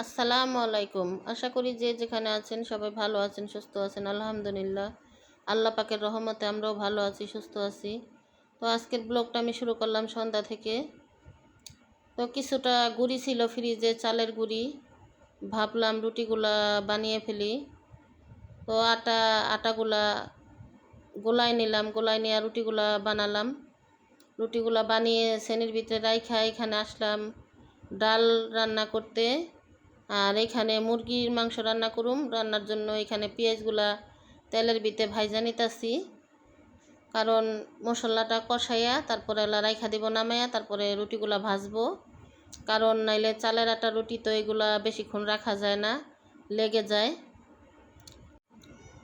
আসসালামু আলাইকুম। আশা করি যে যেখানে আছেন সবাই ভালো আছেন, সুস্থ আছেন। আলহামদুলিল্লাহ। আল্লাহ পাকের রহমতে আমরাও ভালো আছি, সুস্থ আছি। তো আজকের ব্লগটা আমি শুরু করলাম সন্ধ্যা থেকে। তো কিছুটা গুড়ি ছিল ফ্রিজে, চালের গুড়ি। ভাবলাম রুটিগুলা বানিয়ে ফেলি। তো আটাগুলা গোলায় নিলাম, গোলায় নিয়ে রুটিগুলা বানালাম। রুটিগুলা বানিয়ে শ্রেণীর ভিতরে রাইখা এখানে আসলাম ডাল রান্না করতে। আর এখানে মুরগির মাংস রান্না করুম। রান্নার জন্য এখানে পেঁয়াজগুলা তেলের ভিতরে ভাইজা নিতাছি, কারণ মশলাটা কষাইয়া তারপরে রাইখা দিব নামাইয়া, তারপরে রুটিগুলা ভাজবো। কারণ নাইলে চালের আটা রুটি তো এগুলা বেশিক্ষণ রাখা যায় না, লেগে যায়।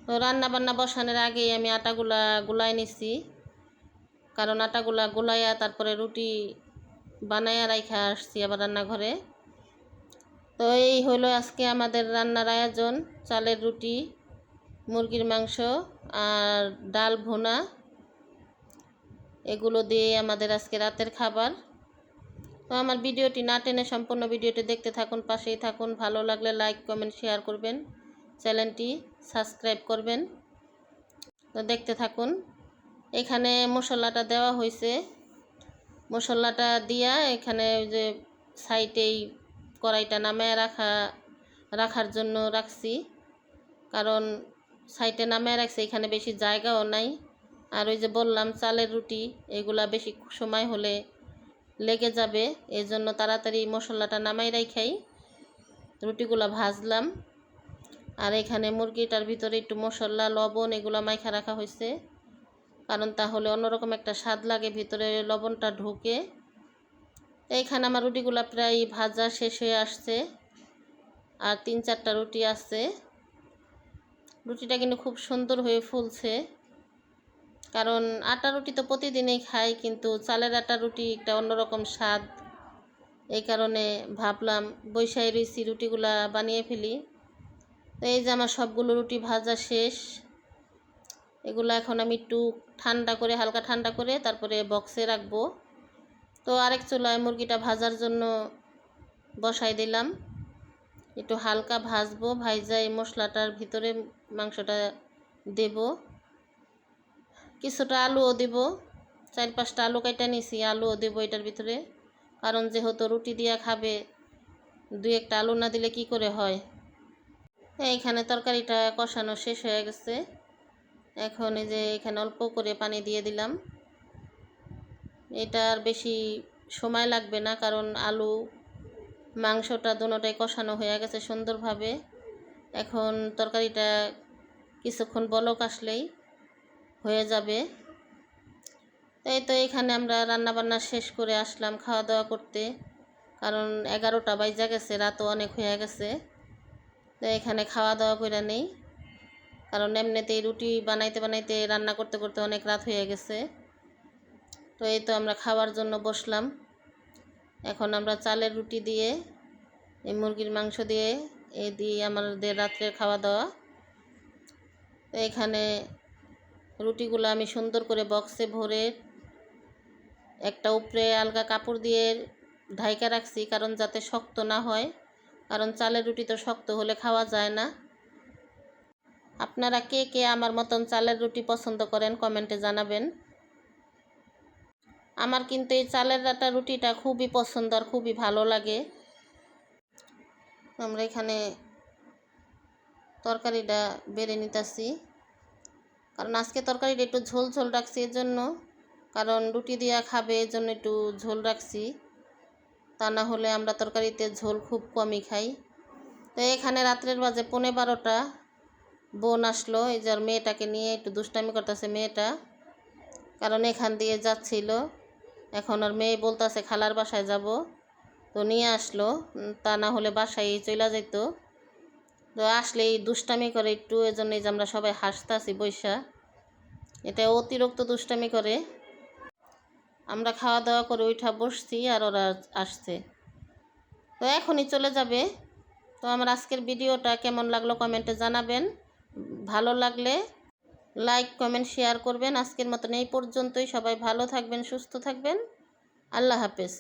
তো রান্না বান্না বসানোর আগেই আমি আটাগুলা গুলাই নিছি, কারণ আটাগুলা গুলাইয়া তারপরে রুটি বানাইয়া রাইখা আসছি আবার রান্নাঘরে। তো এই হলো আজকে আমাদের রান্নার আয়োজন: চালের রুটি, মুরগির মাংস আর ডাল ভুনা। এগুলো দিয়ে আমাদের আজকে রাতের খাবার। তো আমার ভিডিওটি না টেনে সম্পূর্ণ ভিডিওটি দেখতে থাকুন, পাশেই থাকুন। ভালো লাগলে লাইক, কমেন্ট, শেয়ার করবেন, চ্যানেলটি সাবস্ক্রাইব করবেন। তো দেখতে থাকুন। এখানে মশলাটা দেওয়া হয়েছে। মশলাটা দিয়া এখানে যে সাইডেই কড়াইটা নামায় রাখার জন্য রাখছি, কারণ সাইডে নামায় রাখছি, এখানে বেশি জায়গাও নাই। আর ওই যে বললাম চালের রুটি, এগুলা বেশি সময় হলে লেগে যাবে, এই জন্য তাড়াতাড়ি মশলাটা নামাই রাখাই রুটিগুলা ভাজলাম। আর এখানে মুরগিটার ভিতরে একটু মশলা, লবণ এগুলা মাইখা রাখা হয়েছে, কারণ তাহলে অন্যরকম একটা স্বাদ লাগে, ভিতরে লবণটা ঢুকে। এইখানে আমার রুটিগুলা প্রায় ভাজা শেষ হয়ে আসছে, আর 3-4টা রুটি আছে। রুটিটা কিন্তু খুব সুন্দর হয়ে ফুলছে, কারণ আটা রুটি তো প্রতিদিনই খাই, কিন্তু চালের আটা রুটি একটা অন্যরকম স্বাদ। এই কারণে ভাবলাম বৈশাখী রুচি রুটিগুলা বানিয়ে ফেলি। তো এই যে আমার সবগুলো রুটি ভাজা শেষ। এগুলো এখন আমি একটু ঠান্ডা করে, হালকা ঠান্ডা করে তারপরে বক্সে রাখবো। তো আরেক চুলায় মুরগিটা ভাজার জন্য বসাই দিলাম। একটু হালকা ভাজবো, ভাইজা এই মশলাটার ভিতরে মাংসটা দেব। কিছুটা আলুও দেব, 4-5টা আলু কাটা নিছি, আলুও দেব এটার ভিতরে, কারণ যেহেতু রুটি দিয়া খাবে, 2-1টা আলু না দিলে কি করে হয়। এইখানে তরকারিটা কষানো শেষ হয়ে গেছে। এখন এই যে এখানে অল্প করে পানি দিয়ে দিলাম। এটা আর বেশি সময় লাগবে না, কারণ আলু মাংসটা দুটোটাই কষানো হয়ে গেছে সুন্দরভাবে। এখন তরকারিটা কিছুক্ষণ বলক আসলেই হয়ে যাবে। এই তো এখানে আমরা রান্নাবান্না শেষ করে আসলাম খাওয়া দাওয়া করতে, কারণ 11টা বাজে গেছে, রাতও অনেক হয়ে গেছে। তো এখানে খাওয়া দাওয়া করে নেই, কারণ এমনিতেই রুটি বানাইতে বানাইতে রান্না করতে করতে অনেক রাত হয়ে গেছে। তো এই তো আমরা খাওয়ার জন্য বসলাম। এখন আমরা চালের রুটি দিয়ে, এই মুরগির মাংস দিয়ে, এই দিয়ে আমাদের রাত্রের খাওয়া দাওয়া। তো এখানে রুটিগুলো আমি সুন্দর করে বক্সে ভরে একটা উপরে আলগা কাপড় দিয়ে ঢাইকা রাখছি, কারণ যাতে শক্ত না হয়, কারণ চালের রুটি তো শক্ত হলে খাওয়া যায় না। আপনারা কে কে আমার মতন চালের রুটি পছন্দ করেন কমেন্টে জানাবেন। আমার কিন্তু এই চালের আটা রুটিটা খুবই পছন্দ আর খুবই ভালো লাগে। আমরা এখানে তরকারিটা বেড়ে নিতেছি, কারণ আজকে তরকারিটা একটু ঝোল ঝোল রাখছি, এর জন্য, কারণ রুটি দিয়া খাবে এর জন্য একটু ঝোল রাখছি, তা না হলে আমরা তরকারিতে ঝোল খুব কমই খাই। তো এখানে রাত্রের বাজে 12:15। বোন আসলো, এই যে মেয়েটাকে নিয়ে একটু দুষ্টামি করতেছে মেয়েটা, কারণ এখান দিয়ে যাচ্ছিল। এখন আর মেয়ে বলতেছে খালার বাসায় যাব, তো নিয়ে আসলো, তা না হলে বাসায় চলে যেত। তো আসলে এই দুষ্টামি করে একটু, এজন্য যে আমরা সবাই হাসতাছি বৈশা, এটা অতিরিক্ত দুষ্টামি করে। আমরা খাওয়া দাওয়া করে উঠা বসছি, আর ওরা আসছে, তো এখনই চলে যাবে। তো আমার আজকের ভিডিওটা কেমন লাগলো কমেন্টে জানাবেন। ভালো লাগলে লাইক, কমেন্ট, শেয়ার করবেন। আজকের মতন এই পর্যন্তই। সবাই ভালো থাকবেন, সুস্থ থাকবেন। আল্লাহ হাফেজ।